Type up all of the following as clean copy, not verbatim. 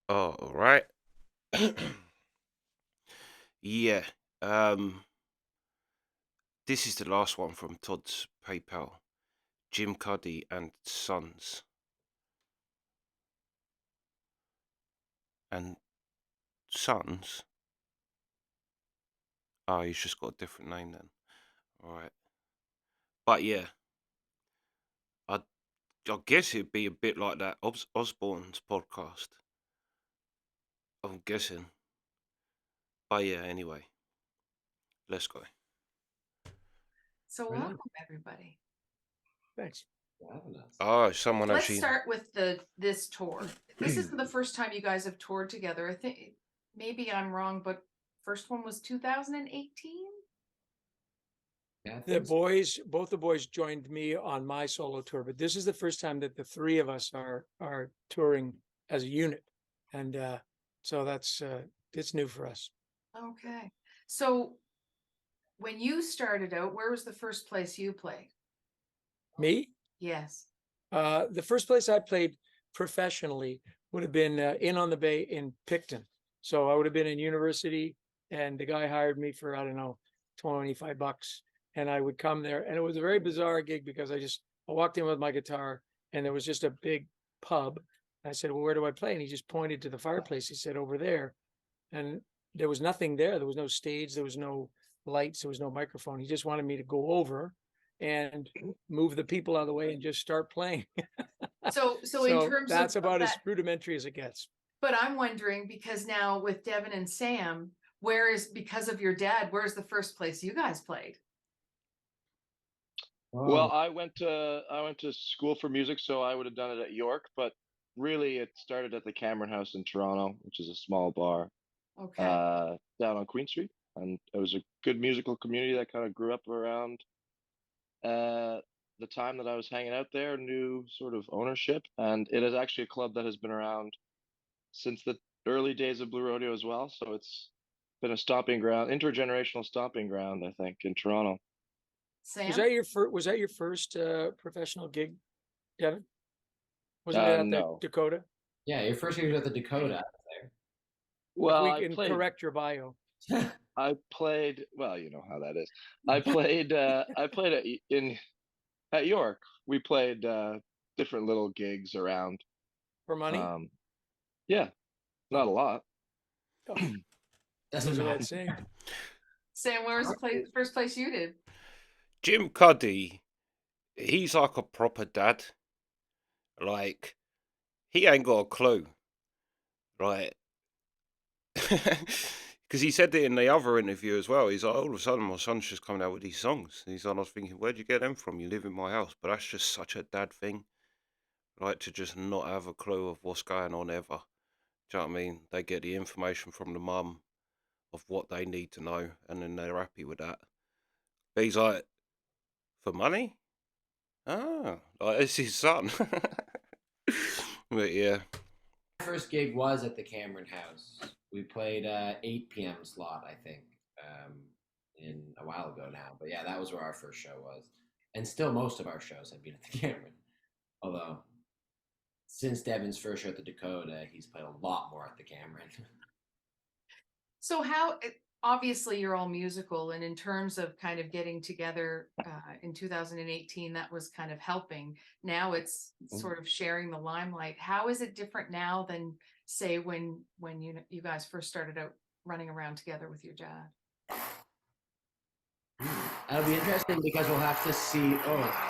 Oh, all right. Yeah. Um, this is the last one from Todd's PayPal. Jim Cuddy and Sons. And Sons? Oh, he's just got a different name then. All right. But yeah, I I guess it'd be a bit like that Osborne's podcast. I'm guessing. But yeah, anyway, let's go. So Right on. welcome everybody. Thanks. for having us. Oh, someone Let's actually. start with this tour. This isn't the first time you guys have toured together. I think maybe I'm wrong, but first one was 2018. Yeah, I The think so. boys, both the boys joined me on my solo tour, but this is the first time that the three of us are touring as a unit. And so that's it's new for us. Okay. So when you started out, where was the first place you played? Me, Yes. the first place I played professionally would have been in on the Bay in Picton. So I would have been in university, and the guy hired me for, I don't know, $25, and I would come there, and it was a very bizarre gig because I walked in with my guitar, and there was just a big pub. I said, "Well, where do I play?" And he just pointed to the fireplace. He said, "Over there," and there was nothing there. There was no stage. There was no lights. There was no microphone. He just wanted me to go over and move the people out of the way and just start playing. So in terms That's of about as that, rudimentary as it gets. but I'm wondering because now with Devon and Sam, because of your dad, where's the first place you guys played? Well, Oh, I went to school for music, so I would have done it at York, but really it started at the Cameron House in Toronto, which is a small bar Okay. down on Queen Street, and it was a good musical community that kind of grew up around uh, the time that I was hanging out there, new sort of ownership, and it is actually a club that has been around since the early days of Blue Rodeo as well. So it's been a stomping ground, intergenerational stomping ground, I think, in Toronto. Was Sam? that your first? Was that your first professional gig, Devon? Wasn't it at the No. Dakota? yeah, your first year was at the Dakota out If Well, we I can played correct your bio. there. I played, well, you know how that is. I played at York. We played different little gigs around. For money? Um yeah, not Oh, a lot. oh, Doesn't goes matter. without saying. Sam, where was the first place you did? Jim Cuddy, he's like a proper dad. Like, he ain't got a clue. Right. Because he said it in the other interview as well. He's like, all of a sudden, my son's just coming out with these songs. He's like, I was thinking, where'd you get them from? You live in my house. But that's just such a dad thing. Like, to just not have a clue of what's going on ever. Do you know what I mean? They get the information from the mum of what they need to know, and then they're happy with that. But he's like, for money? Ah, like, it's his son. But yeah. First gig was at the Cameron House. We played 8 p.m. slot, I think, in a while ago now. But yeah, that was where our first show was, and still most of our shows have been at the Cameron. Although since Devon's first show at the Dakota, he's played a lot more at the Cameron. So obviously you're all musical, and in terms of kind of getting together in 2018, that was kind of helping. Now it's sort of sharing the limelight. How is it different now than say when you guys first started out running around together with your dad? That'll be interesting because we'll have to see. Oh,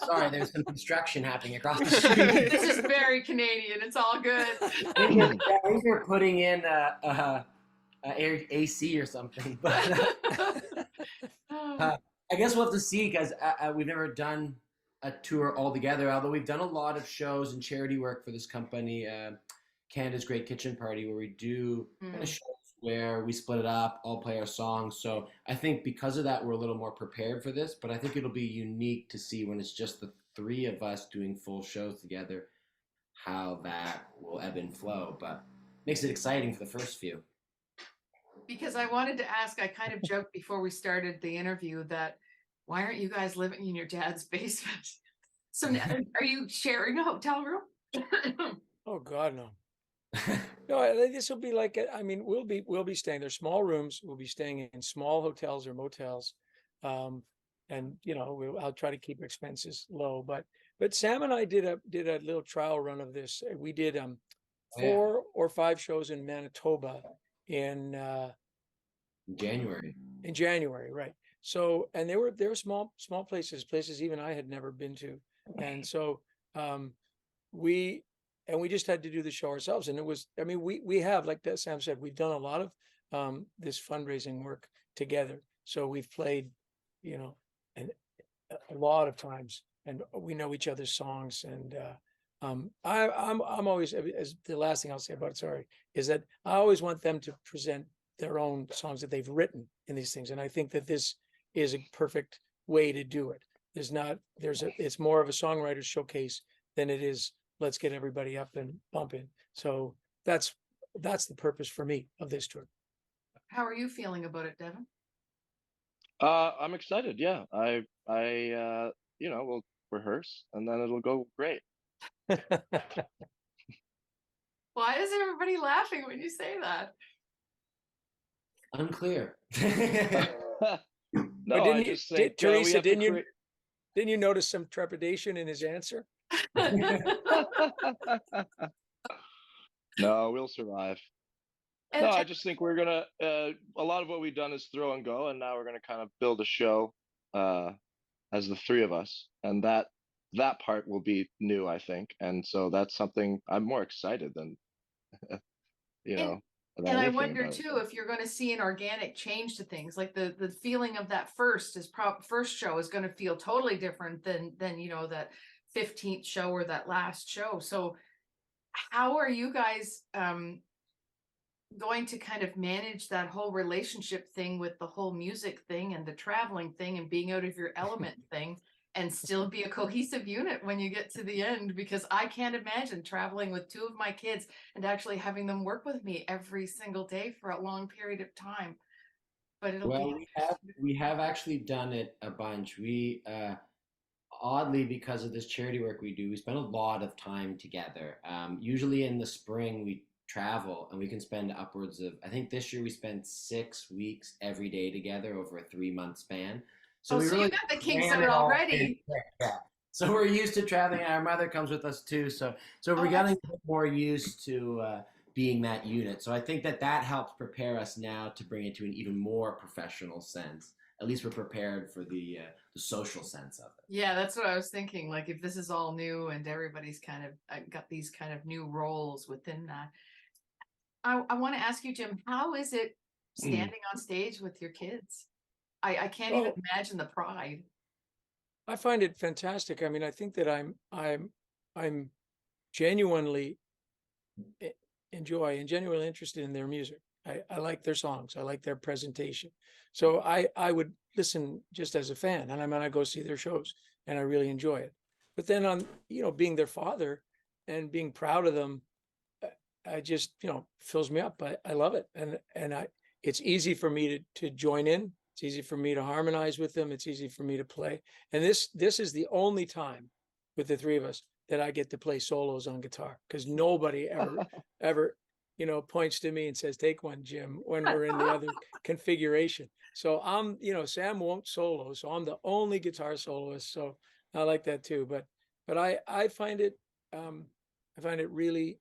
sorry, there's some construction happening across the street. This is very Canadian. It's all good. I think they're putting in AC or something. But I guess we'll have to see because we've never done a tour all together. Although we've done a lot of shows and charity work for this company, Canada's Great Kitchen Party, where we do kind of shows where we split it up, all play our songs. So I think because of that, we're a little more prepared for this. But I think it'll be unique to see when it's just the three of us doing full shows together, how that will ebb and flow. But makes it exciting for the first few. Because I wanted to ask, I kind of joked before we started the interview that why aren't you guys living in your dad's basement? So now, are you sharing a hotel room? Oh God, no. No, this will be like, I mean, we'll be staying, there's small rooms, we'll be staying in small hotels or motels. And you know, I'll try to keep expenses low, but Sam and I did a little trial run of this. We did, Oh, yeah. 4 or 5 shows in Manitoba in January. January, right? So, and they were small places even I had never been to. And so, we just had to do the show ourselves. And it was, I mean, we have, like that Sam said, we've done a lot of this fundraising work together. So we've played, you know, and a lot of times, and we know each other's songs. And I'm always, as the last thing I'll say about it, sorry, is that I always want them to present their own songs that they've written in these things. And I think that this is a perfect way to do it. It's more of a songwriter's showcase than it is, let's get everybody up and bumping. So that's the purpose for me of this tour. How are you feeling about it, Devon? I'm excited. Yeah, you know, we'll rehearse and then it'll go great. Why is everybody laughing when you say that? Unclear. No, didn't I you, just think we Teresa, have to create. didn't you notice some trepidation in his answer? No, we'll survive. And No, I just think we're gonna. A lot of what we've done is throw and go, and now we're gonna kind of build a show as the three of us, and that part will be new, I think. And so that's something I'm more excited than you and know than and I anything wonder about it. too if you're going to see an organic change to things. Like the feeling of that first show is going to feel totally different than you know, that 15th show or that last show. So how are you guys going to kind of manage that whole relationship thing with the whole music thing and the traveling thing and being out of your element thing, and still be a cohesive unit when you get to the end? Because I can't imagine traveling with 2 of my kids and actually having them work with me every single day for a long period of time. But it'll Well, be we have actually done it a bunch. We oddly, because of this charity work we do, we spend a lot of time together. Usually in the spring we travel and we can spend upwards of, I think this year we spent 6 weeks every day together over a 3-month span. So we so really you got the kinks ran out it all in. already. Yeah. So we're used to traveling. Our mother comes with us too. So we're Oh, getting more used to being that unit. So I think that helps prepare us now to bring it to an even more professional sense. At least we're prepared for the social sense of it. yeah, that's what I was thinking. Like, if this is all new and everybody's kind of got these kind of new roles within that. I want to ask you, Jim, how is it standing on stage with your kids? I can't even Oh, imagine the pride. I find it fantastic. I mean, I think that I'm genuinely enjoy and genuinely interested in their music. I like their songs. I like their presentation. So I would listen just as a fan, and I mean, I go see their shows and I really enjoy it. But then on, you know, being their father and being proud of them, I just, you know, fills me up. I love it. And it's easy for me to join in. It's easy for me to harmonize with them. It's easy for me to play. And this is the only time with the 3 of us that I get to play solos on guitar, because nobody ever, you know, points to me and says, take one, Jim, when we're in the other configuration. So you know, Sam won't solo, so I'm the only guitar soloist. So I like that too. But I find it really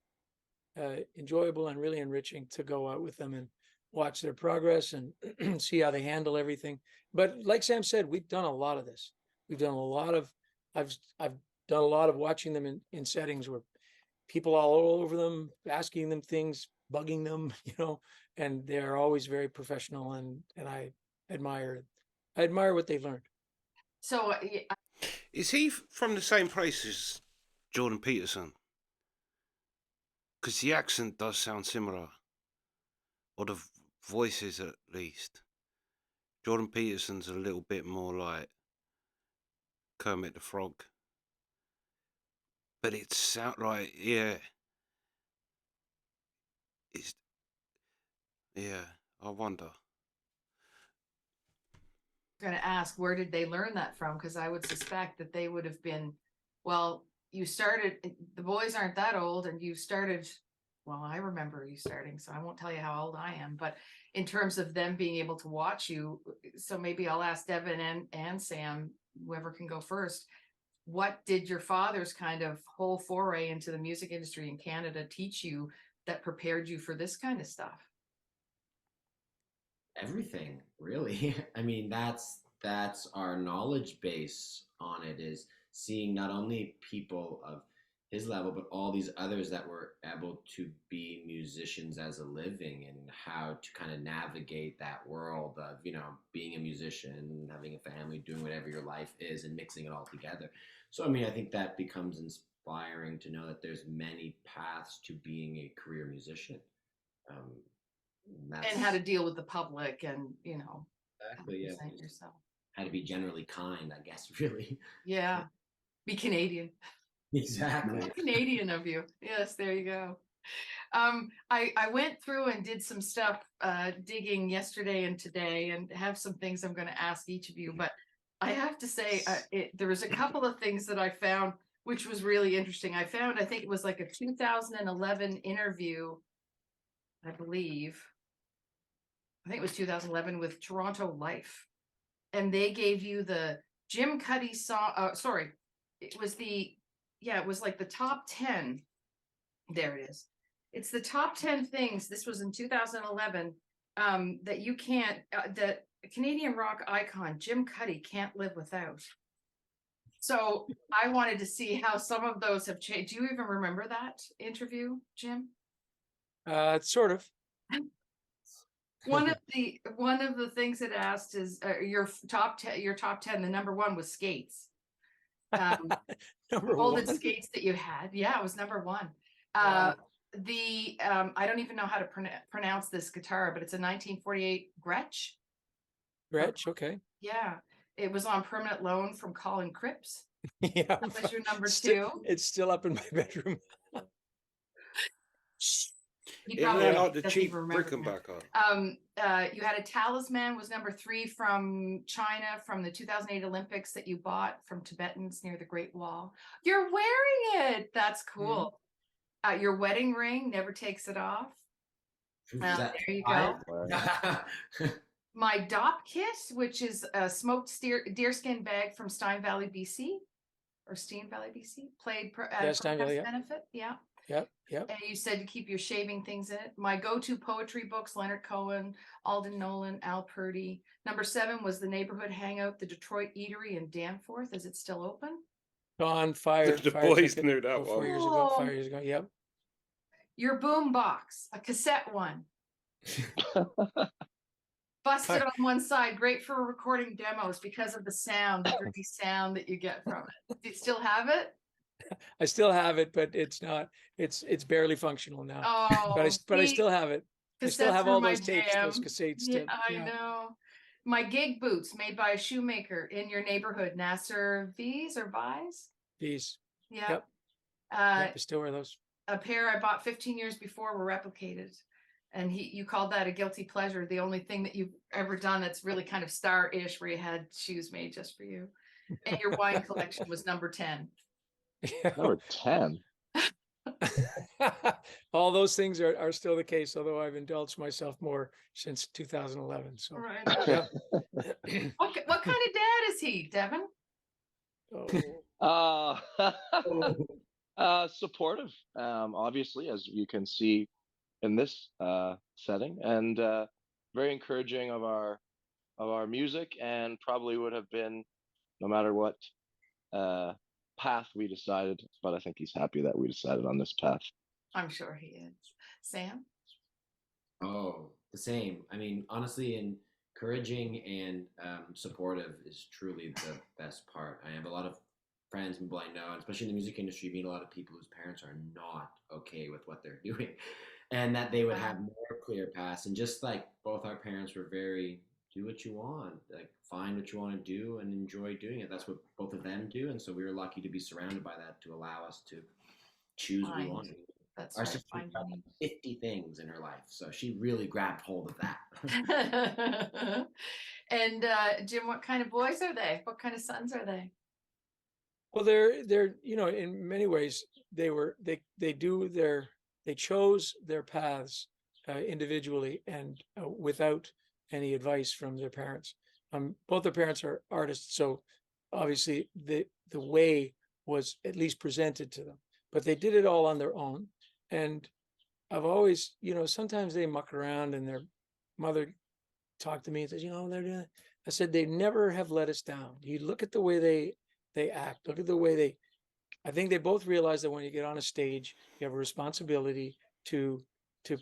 enjoyable and really enriching to go out with them and watch their progress and see how they handle everything. But like Sam said, we've done a lot of this. We've done a lot of, I've done a lot of watching them in settings where people all over them, asking them things, bugging them, you know, and they're always very professional, and I admire what they've learned. So Is he from the same place as Jordan Peterson? Because the accent does sound similar, or the voices at least. Jordan Peterson's a little bit more like Kermit the Frog, but it sound like, yeah, it's, yeah. I wonder. I'm going to ask, where did they learn that from? Because I would suspect that they would have been Well, you started, the boys aren't that old, and you started, well, I remember you starting, so I won't tell you how old I am, but in terms of them being able to watch you, so maybe I'll ask Devon and Sam, whoever can go first. What did your father's kind of whole foray into the music industry in Canada teach you that prepared you for this kind of stuff? Everything, really. I mean, that's our knowledge base on it, is seeing not only people of his level, but all these others that were able to be musicians as a living, and how to kind of navigate that world of, being a musician, having a family, doing whatever your life is, and mixing it all together. So I mean, I think that becomes inspiring to know that there's many paths to being a career musician. um, And how to deal with the public, and how to exactly, yeah. present yourself. How to be generally kind, I guess, really. Yeah. Be Canadian. Exactly. Canadian of you. Yes, there you go. I went through and did some stuff, digging yesterday and today, and have some things I'm going to ask each of you. But I have to say, there was a couple of things that I found, which was really interesting. I think it was like a 2011 interview, I believe. I think it was 2011 with Toronto Life. And they gave you the Jim Cuddy song. Sorry, it was it was like the top 10. There it is. It's the top 10 things. This was in 2011, that you can't, that Canadian rock icon Jim Cuddy can't live without. So I wanted to see how some of those have changed. Do you even remember that interview, Jim? Sort of. One of the things it asked is, your top 10. The number one was skates. Number Folded one. skates that you had. Yeah, it was number one. Wow. I don't even know how to pronounce this guitar, but it's a 1948 Gretsch. Gretsch, okay. Yeah, it was on permanent loan from Colin Cripps. Yeah. That was your number Still, two. it's still up in my bedroom. He Isn't probably that like the doesn't cheap even remember now. Rickenbacker? You had a Talisman, was number 3 from China, from the 2008 Olympics, that you bought from Tibetans near the Great Wall. You're wearing it. That's cool. Your wedding ring, never takes it off. There you go. My DOP kit, which is a smoked deerskin bag from Stein Valley, BC, or Stein Valley, BC, played at Stein Valley, yeah. benefit. Yeah. Yep. And you said to keep your shaving things in it. My go-to poetry books: Leonard Cohen, Alden Nolan, Al Purdy. Number 7 was the neighborhood hangout, the Detroit Eatery in Danforth. Is it still open? Gone, fired. The boys knew that 4 one. years ago. 5 years ago. Yep. Your boom box, a cassette one. Busted on one side, great for recording demos because of the sound, the dirty sound that you get from it. Do you still have it? I still have it, but it's not. It's barely functional now. Oh, but I still have it. I still have all those tapes, those cassettes. Yeah, I know. My gig boots, made by a shoemaker in your neighborhood, Nasser V's or Vi's. These. Yeah. Yep. I still wear those. A pair I bought 15 years before were replicated. And you called that a guilty pleasure. The only thing that you've ever done that's really kind of star-ish, where you had shoes made just for you. And your wine collection was number 10. Number 10. All those things are still the case, although I've indulged myself more since 2011. So Right. yeah. What kind of dad is he, Devon? Supportive, obviously, as you can see in this setting, and very encouraging of our music, and probably would have been no matter what path we decided. But I think he's happy that we decided on this path. I'm sure he is. Sam? Oh, the same. I mean, honestly, encouraging and supportive is truly the best part. I have a lot of friends, people I know, and especially in the music industry, you meet a lot of people whose parents are not okay with what they're doing, and that they would have more clear paths. And just like both our parents were very, do what you want, like find what you want to do and enjoy doing it. That's what both of them do. And so we were lucky to be surrounded by that, to allow us to choose what we want. That's our right. sister got 50 things in her life, so she really grabbed hold of that. And Jim, what kind of boys are they? What kind of sons are they? Well, they're, you know, in many ways, they chose their paths individually and without any advice from their parents. Both their parents are artists, so obviously the way was at least presented to them, but they did it all on their own. And I've always, you know, sometimes they muck around and their mother talked to me and says, you know, they're doing. I said, they never have let us down. You look at the way they act, look at the way they, I think they both realize that when you get on a stage, you have a responsibility to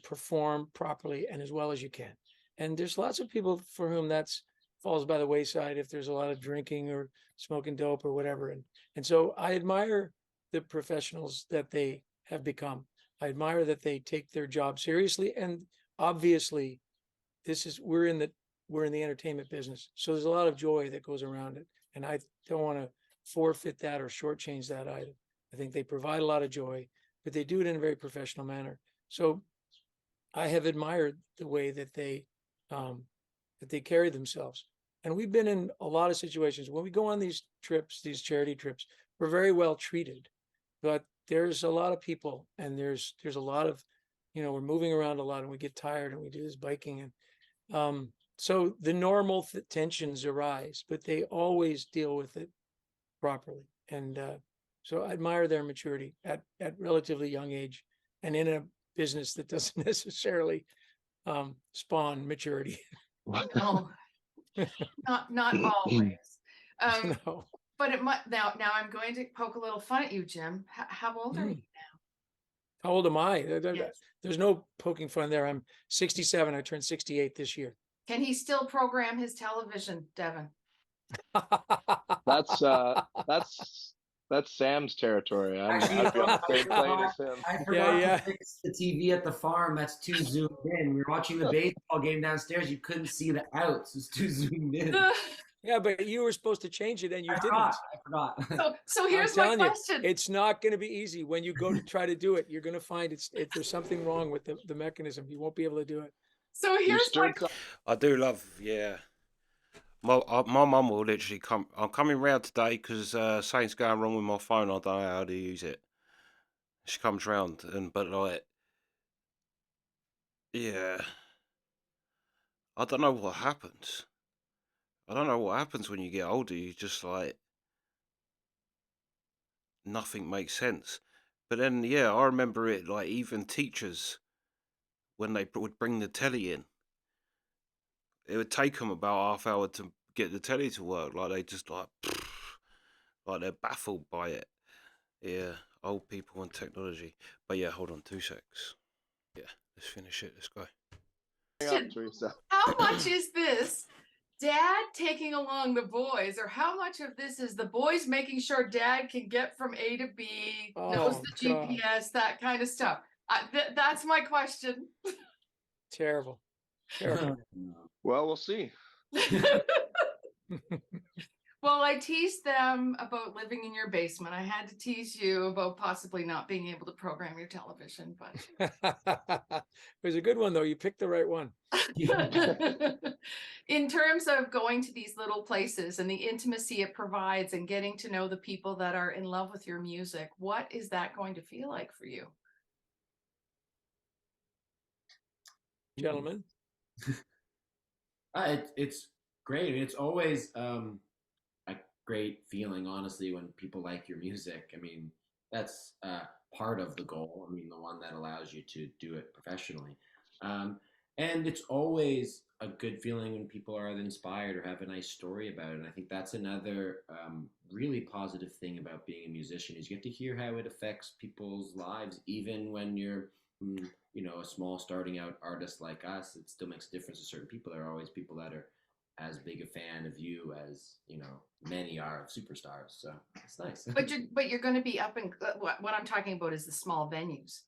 perform properly and as well as you can. And there's lots of people for whom that's falls by the wayside if there's a lot of drinking or smoking dope or whatever. And so I admire the professionals that they have become. I admire that they take their job seriously. And obviously, we're in the entertainment business. So there's a lot of joy that goes around it. And I don't want to forfeit that or shortchange that either. I think they provide a lot of joy, but they do it in a very professional manner. So I have admired the way that they carry themselves. And we've been in a lot of situations when we go on these trips, these charity trips, we're very well treated, but there's a lot of people and there's a lot of, you know, we're moving around a lot and we get tired and we do this biking. And so the normal tensions arise, but they always deal with it properly. And so I admire their maturity at relatively young age and in a business that doesn't necessarily spawn maturity. No, not always. No. But it might now I'm going to poke a little fun at you, Jim. How old are you now? How old am I? Yes. There's no poking fun there. I'm 67. I turned 68 this year. Can he still program his television, Devon? That's Sam's territory. Actually, I'd be on the same plane as him. I forgot yeah. to fix the TV at the farm. That's too zoomed in. We were watching the baseball game downstairs. You couldn't see the outs. It's too zoomed in. Yeah, but you were supposed to change it and you didn't. I forgot. So here's my question. It's not going to be easy. When you go to try to do it, you're going to find there's something wrong with the mechanism. You won't be able to do it. So here's my I do love, yeah. My mum will literally come. I'm coming round today because something's going wrong with my phone. I don't know how to use it. She comes round but like, yeah. I don't know what happens. I don't know what happens when you get older. You just like, nothing makes sense. But then, yeah, I remember it like even teachers, when they would bring the telly in, it would take them about half hour to get the telly to work. Like they just like they're baffled by it. Yeah, old people and technology. But yeah, hold on 2 secs. Yeah, let's finish it. Let's go. How much is this Dad taking along the boys, or how much of this is the boys making sure Dad can get from A to B, knows the GPS, that kind of stuff? That's my question. Terrible. Well, we'll see. Well, I teased them about living in your basement. I had to tease you about possibly not being able to program your television, but it was a good one though. You picked the right one. In terms of going to these little places and the intimacy it provides and getting to know the people that are in love with your music, what is that going to feel like for you? Gentlemen? It's great. It's always a great feeling, honestly, when people like your music. I mean, that's part of the goal. I mean, the one that allows you to do it professionally. And it's always a good feeling when people are inspired or have a nice story about it. And I think that's another really positive thing about being a musician is you get to hear how it affects people's lives, even when you're, you know, a small starting out artist like us. It still makes a difference to certain people. There are always people that are as big a fan of you as, you know, many are of superstars. So it's nice. But you're going to be up in what I'm talking about is the small venues.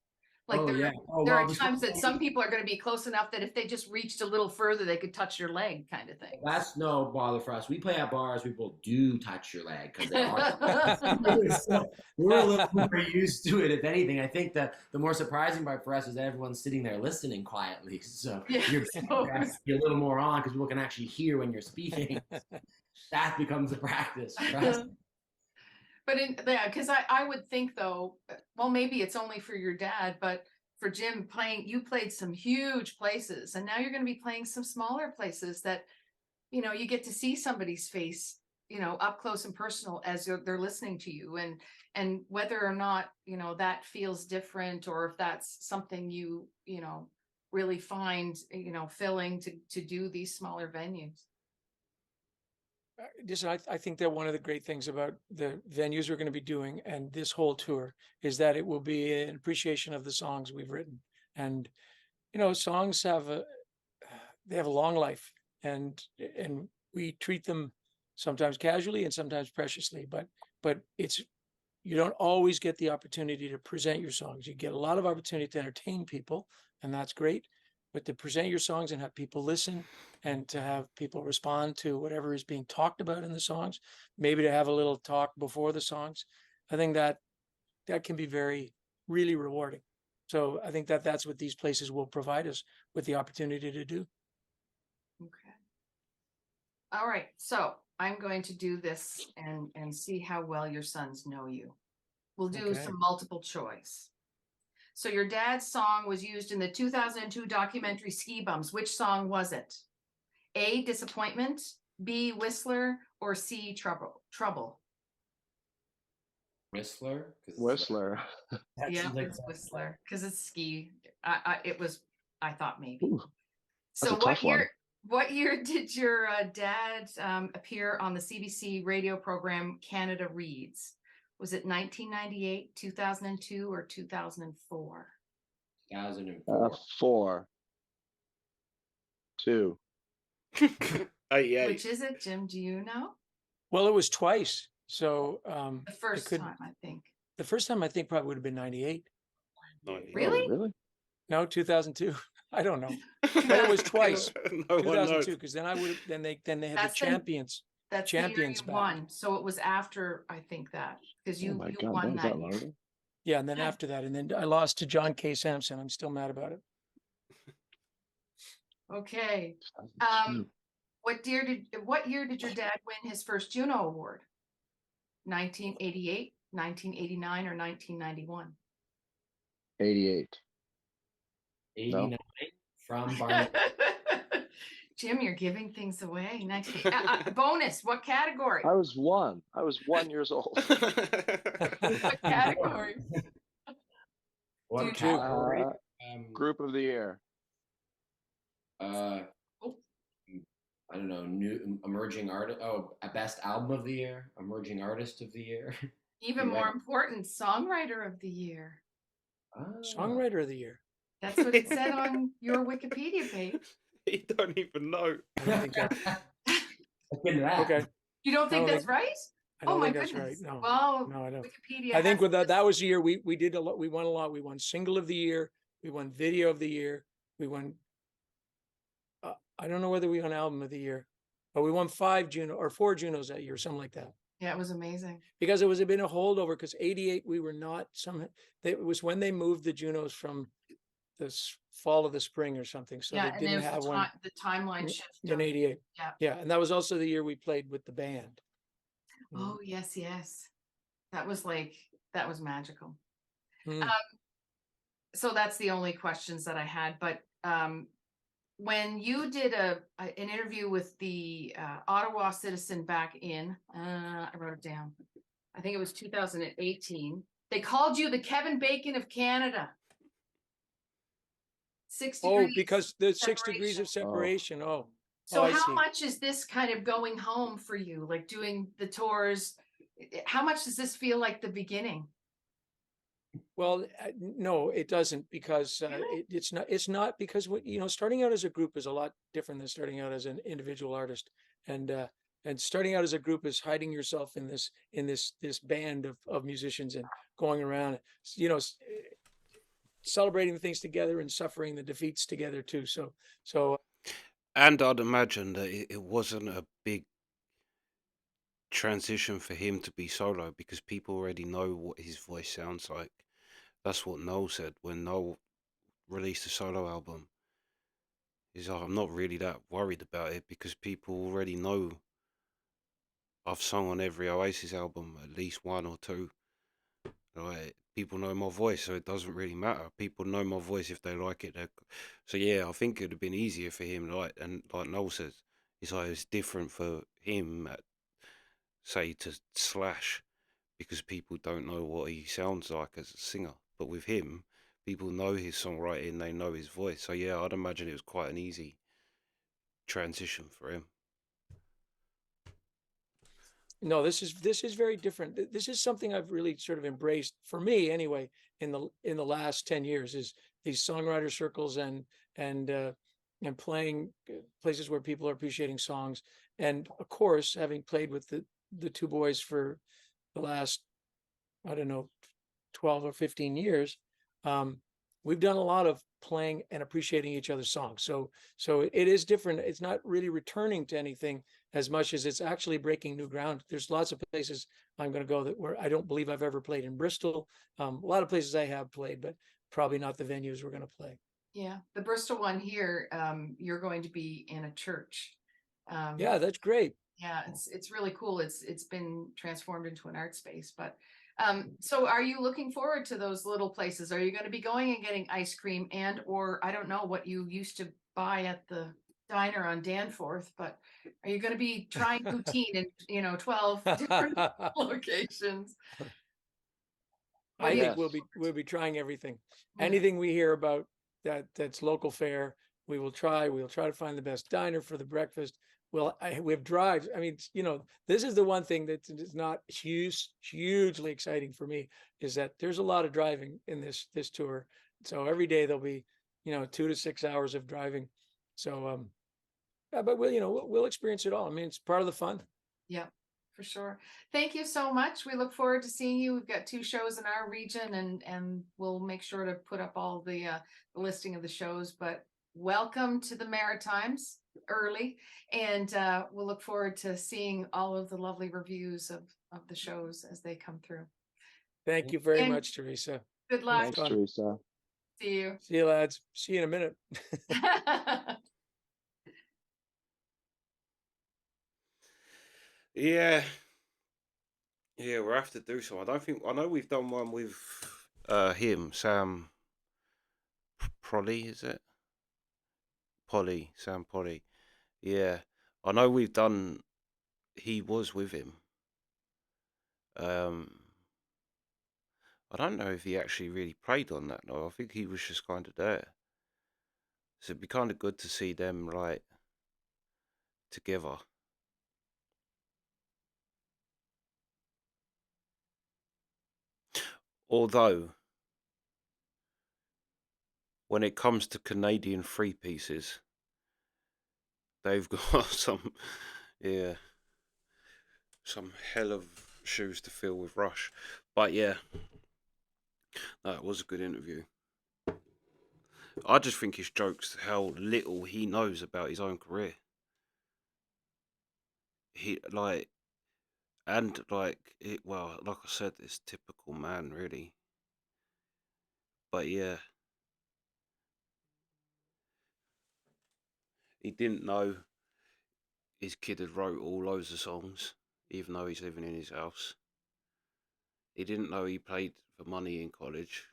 Like there are times that some people are going to be close enough that if they just reached a little further, they could touch your leg, kind of thing. That's no bother for us. We play at bars. People do touch your leg because they are. So we're a little more used to it. If anything, I think that the more surprising part for us is that everyone's sitting there listening quietly. So you're a little more on because people can actually hear when you're speaking. That becomes a practice for us. But yeah, because I would think though, well, maybe it's only for your dad, but for Jim you played some huge places, and now you're going to be playing some smaller places that, you get to see somebody's face, up close and personal as they're listening to you, and whether or not, that feels different, or if that's something you really find, filling to do these smaller venues. Just, I think that one of the great things about the venues we're going to be doing and this whole tour is that it will be an appreciation of the songs we've written. And, songs they have a long life, and we treat them sometimes casually and sometimes preciously, but you don't always get the opportunity to present your songs. You get a lot of opportunity to entertain people, and that's great. But to present your songs and have people listen, and to have people respond to whatever is being talked about in the songs, maybe to have a little talk before the songs, I think that can be really rewarding. So I think that that's what these places will provide us with the opportunity to do. Okay. All right. So I'm going to do this and see how well your sons know you. We'll do Okay. some multiple choice. So your dad's song was used in the 2002 documentary Ski Bums. Which song was it? A, Disappointment, B, Whistler, or C, Trouble? Whistler. Whistler. That Yeah, seems like it's Whistler because it's ski. I thought maybe. Ooh, that's So a tough one. what year did your dad appear on the CBC radio program Canada Reads? Was it 1998, 2002, or 2004? 2004. 4, 2. 88. Which is it, Jim? Do you know? Well, it was twice. So The first time, I think. the first time I think probably would have been 98. 98. Really? Oh, really? No, 2002. I don't know. But it was twice. No one knows. 2002, because then I would have then they had That's the the- champions. That's the year you Champions back. won. So it was after, I think, that because Oh you my God, won that was that that long year. ago? Yeah, and then after that, and then I lost to John K. Sampson. I'm still mad about it. Okay. 2002. What year did your dad win his first Juno Award? 1988, 1989, or 1991? 88. 89 from Barney. Jim, you're giving things away. Bonus, what category? I was 1. I was 1 years old. What category? What Dude. category? Group of the year. I don't know. New emerging artist. Oh, a best album of the year. Emerging artist of the year. Even more important, songwriter of the year. Songwriter of the year. That's what it said on your Wikipedia page. He don't even know. I don't think that. Okay. You don't think I don't that's right? I don't Oh my think that's goodness. right. No. Well, No, I don't. Wikipedia. I think has with this- that was the year we did a lot. We won a lot. We won single of the year. We won video of the year. We won. I don't know whether we won album of the year, but we won 4 Junos that year, something like that. Yeah, it was amazing. Because it was been a holdover. Because 88 we were not It was when they moved the Junos from the fall of the spring or something. So Yeah, they and didn't there's have one the timeline shift. in 88. Yeah. Yeah, and that was also the year we played with the band. Oh, yes, yes. That was magical. Mm. So that's the only questions that I had. But when you did an interview with the Ottawa Citizen back in, I wrote it down. I think it was 2018. They called you the Kevin Bacon of Canada. 6 degrees. Oh, because the 6 degrees of separation. separation. Oh. So I how see. much is this kind of going home for you, like doing the tours? How much does this feel like the beginning? Well, no, it doesn't, because Really? it's not because starting out as a group is a lot different than starting out as an individual artist, and starting out as a group is hiding yourself in this band of musicians and going around, celebrating things together and suffering the defeats together too. So And I'd imagine that it wasn't a big transition for him to be solo because people already know what his voice sounds like. That's what Noel said when Noel released a solo album. He's like, I'm not really that worried about it because people already know I've sung on every Oasis album, at least one or two. Like, people know my voice, so it doesn't really matter. People know my voice if they like it. So yeah, I think it'd have been easier for him. And like Noel says, it's like it's different for him, say to Slash, because people don't know what he sounds like as a singer. But with him, people know his songwriting, they know his voice. So yeah, I'd imagine it was quite an easy transition for him. No, this is very different. This is something I've really sort of embraced, for me anyway, in the last 10 years, is these songwriter circles and playing places where people are appreciating songs. And of course, having played with the two boys for the last, I don't know, 12 or 15 years, we've done a lot of playing and appreciating each other's songs. So it is different. It's not really returning to anything as much as it's actually breaking new ground. There's lots of places I'm going to go that where I don't believe I've ever played in Bristol. A lot of places I have played, but probably not the venues we're going to play. Yeah, the Bristol one here, you're going to be in a church. Yeah, that's great. Yeah, it's really cool. It's been transformed into an art space. But so are you looking forward to those little places? Are you going to be going and getting ice cream or I don't know what you used to buy at the diner on Danforth, but are you going to be trying poutine in 12 different locations? I think Yes. we'll be trying everything. Yeah. Anything we hear about that's local fare, we will try. We'll try to find the best diner for the breakfast. We have drives. I mean, this is the one thing that is not hugely exciting for me, is that there's a lot of driving in this tour. So every day there'll be, 2 to 6 hours of driving. So yeah, but we'll experience it all. I mean, it's part of the fun. Yeah, for sure. Thank you so much. We look forward to seeing you. We've got 2 shows in our region, and we'll make sure to put up all the listing of the shows. But welcome to the Maritimes early, and we'll look forward to seeing all of the lovely reviews of the shows as they come through. Thank you very And much, Teresa. good luck. Thanks, fun. Teresa. See you. See you, lads. See you in a minute. Yeah, we'll have to do some. I know we've done one with him, Sam Polley, is it? Sam Polley. Yeah, I know we've done. He was with him. I don't know if he actually really played on that though. I think he was just kind of there. So it'd be kind of good to see them like together. Although, when it comes to Canadian three pieces, they've got some hell of shoes to fill with Rush. But yeah, that was a good interview. I just think his jokes how little he knows about his own career. Like I said, it's typical man really. But yeah, he didn't know his kid had wrote all loads of songs, even though he's living in his house. He didn't know he played for money in college.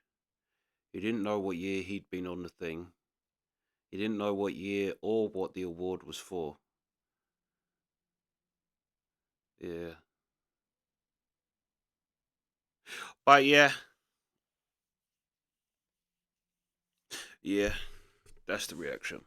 He didn't know what year he'd been on the thing. He didn't know what year or what the award was for. Yeah. But yeah, that's the reaction.